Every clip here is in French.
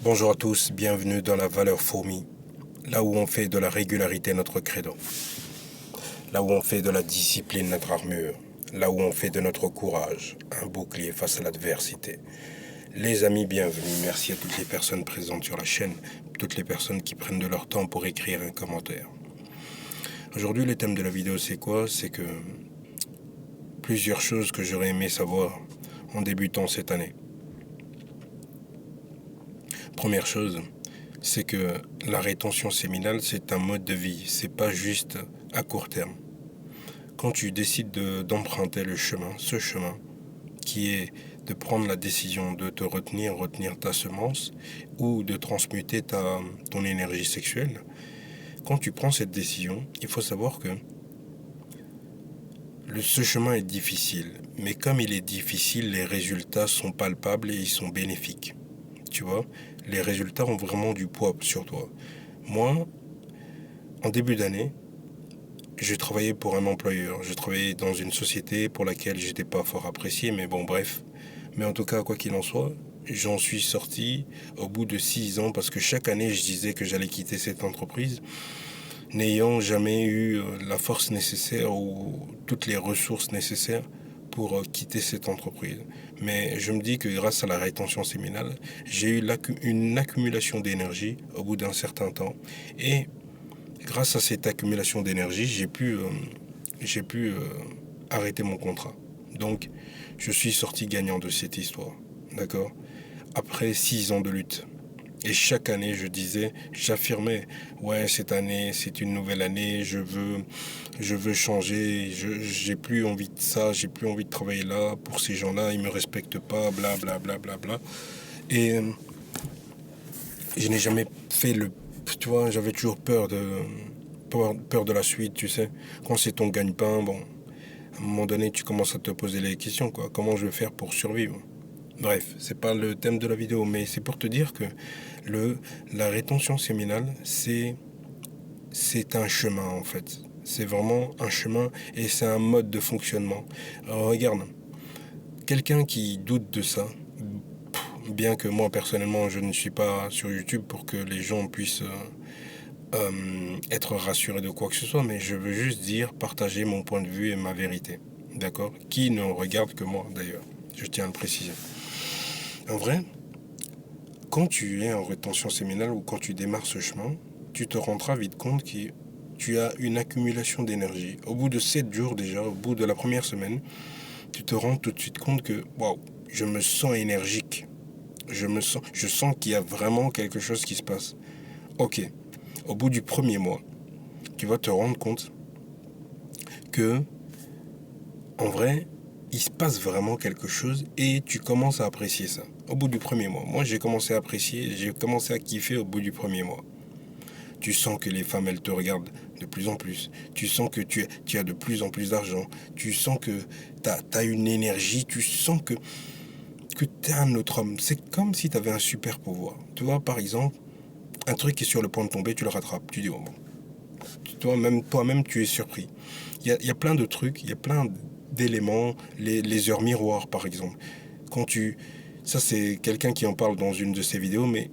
Bonjour à tous, bienvenue dans la valeur fourmi, là où on fait de la régularité notre credo, là où on fait de la discipline notre armure, là où on fait de notre courage un bouclier face à l'adversité. Les amis, bienvenue, merci à toutes les personnes présentes sur la chaîne, toutes les personnes qui prennent de leur temps pour écrire un commentaire. Aujourd'hui, le thème de la vidéo, c'est quoi? C'est que plusieurs choses que j'aurais aimé savoir en débutant cette année. Première chose, c'est que la rétention séminale, c'est un mode de vie, c'est pas juste à court terme. Quand tu décides d'emprunter le chemin, ce chemin, qui est de prendre la décision de te retenir ta semence, ou de transmuter ton énergie sexuelle, quand tu prends cette décision, il faut savoir que ce chemin est difficile, mais comme il est difficile, les résultats sont palpables et ils sont bénéfiques. Tu vois, les résultats ont vraiment du poids sur toi. Moi, en début d'année, je travaillais pour un employeur. Je travaillais dans une société pour laquelle j'étais pas fort apprécié, mais bon, bref. Mais en tout cas, quoi qu'il en soit, j'en suis sorti au bout de 6 ans parce que chaque année, je disais que j'allais quitter cette entreprise, n'ayant jamais eu la force nécessaire ou toutes les ressources nécessaires pour quitter cette entreprise. Mais je me dis que grâce à la rétention séminale, j'ai eu une accumulation d'énergie au bout d'un certain temps. Et grâce à cette accumulation d'énergie, j'ai pu arrêter mon contrat. Donc, je suis sorti gagnant de cette histoire. D'accord? Après 6 ans de lutte. Et chaque année, j'affirmais, ouais, cette année, c'est une nouvelle année, je veux changer, j'ai plus envie de ça, j'ai plus envie de travailler là, pour ces gens-là, ils me respectent pas, bla bla bla bla bla. Et je n'ai jamais fait tu vois, j'avais toujours peur de la suite, tu sais. Quand c'est ton gagne-pain, bon, à un moment donné, tu commences à te poser les questions, quoi. Comment je vais faire pour survivre? Bref, c'est pas le thème de la vidéo, mais c'est pour te dire que la rétention séminale, c'est un chemin en fait. C'est vraiment un chemin et c'est un mode de fonctionnement. Alors, regarde, quelqu'un qui doute de ça, bien que moi personnellement je ne suis pas sur YouTube pour que les gens puissent être rassurés de quoi que ce soit, mais je veux juste partager mon point de vue et ma vérité. D'accord? Qui ne regarde que moi d'ailleurs. Je tiens à le préciser. En vrai, quand tu es en rétention séminale ou quand tu démarres ce chemin, tu te rendras vite compte que tu as une accumulation d'énergie. Au bout de 7 jours déjà, au bout de la première semaine, tu te rends tout de suite compte que, waouh, je me sens énergique. Je sens qu'il y a vraiment quelque chose qui se passe. Ok, au bout du premier mois, tu vas te rendre compte que, en vrai, il se passe vraiment quelque chose et tu commences à apprécier ça. Au bout du premier mois. Moi, j'ai commencé à apprécier, j'ai commencé à kiffer au bout du premier mois. Tu sens que les femmes, elles te regardent de plus en plus. Tu sens que tu as de plus en plus d'argent. Tu sens que tu as une énergie. Tu sens que tu es un autre homme. C'est comme si tu avais un super pouvoir. Tu vois, par exemple, un truc qui est sur le point de tomber, tu le rattrapes. Tu dis, oh bon. Toi-même, tu es surpris. Il y a plein de trucs, il y a plein d'éléments, les heures miroirs par exemple. Ça c'est quelqu'un qui en parle dans une de ses vidéos, mais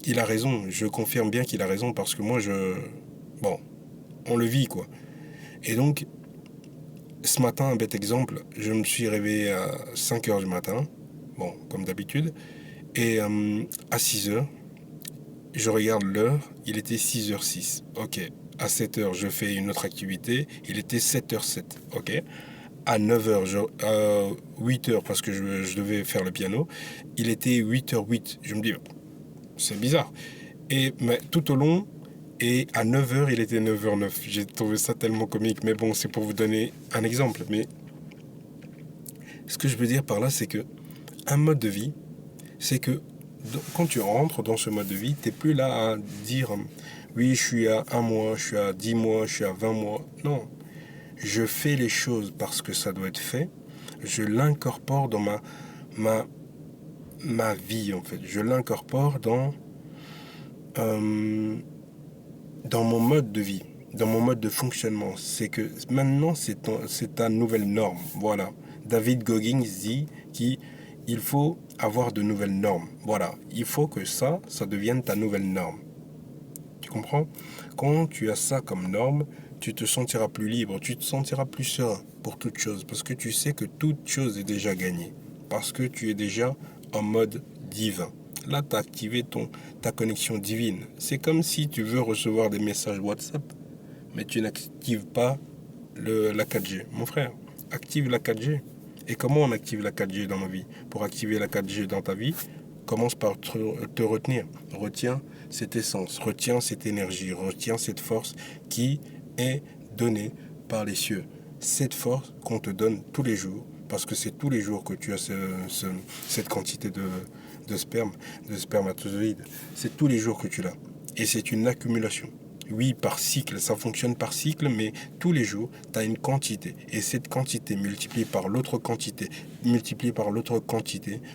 il a raison, je confirme bien qu'il a raison parce que moi bon, on le vit quoi. Et donc, ce matin, un bête exemple, je me suis réveillé à 5 heures du matin, bon, comme d'habitude, et à 6 heures, je regarde l'heure, il était 6h06, ok. À 7h, je fais une autre activité, il était 7h07, ok. À 9h, à 8h, parce que je devais faire le piano, il était 8h08. Je me dis, c'est bizarre. Mais tout au long, et à 9h, il était 9h09. J'ai trouvé ça tellement comique, mais bon, c'est pour vous donner un exemple. Mais ce que je veux dire par là, c'est que un mode de vie, c'est que quand tu rentres dans ce mode de vie, tu n'es plus là à dire oui, je suis à 1 mois, je suis à 10 mois, je suis à 20 mois. Non, je fais les choses parce que ça doit être fait. Je l'incorpore dans ma vie, en fait. Je l'incorpore dans mon mode de vie, dans mon mode de fonctionnement. C'est que maintenant, c'est ta nouvelle norme. Voilà. David Goggins dit il faut avoir de nouvelles normes. Voilà, il faut que ça devienne ta nouvelle norme. Tu comprends? Quand tu as ça comme norme, tu te sentiras plus libre, tu te sentiras plus serein pour toute chose, parce que tu sais que toute chose est déjà gagnée, parce que tu es déjà en mode divin. Là, tu as activé ta connexion divine. C'est comme si tu veux recevoir des messages WhatsApp, mais tu n'actives pas la 4G. Mon frère, active la 4G. Et comment on active la 4G dans ma vie? Pour activer la 4G dans ta vie, commence par te retenir. Retiens cette essence, retiens cette énergie, retiens cette force qui est donnée par les cieux. Cette force qu'on te donne tous les jours, parce que c'est tous les jours que tu as cette quantité de sperme, de spermatozoïdes. C'est tous les jours que tu l'as. Et c'est une accumulation. Oui, par cycle, ça fonctionne par cycle, mais tous les jours, tu as une quantité. Et cette quantité multipliée par l'autre quantité,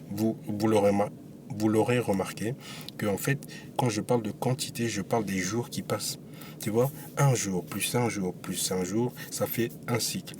vous l'aurez remarqué, que en fait, quand je parle de quantité, je parle des jours qui passent. Tu vois, un jour, plus un jour, plus un jour, ça fait un cycle.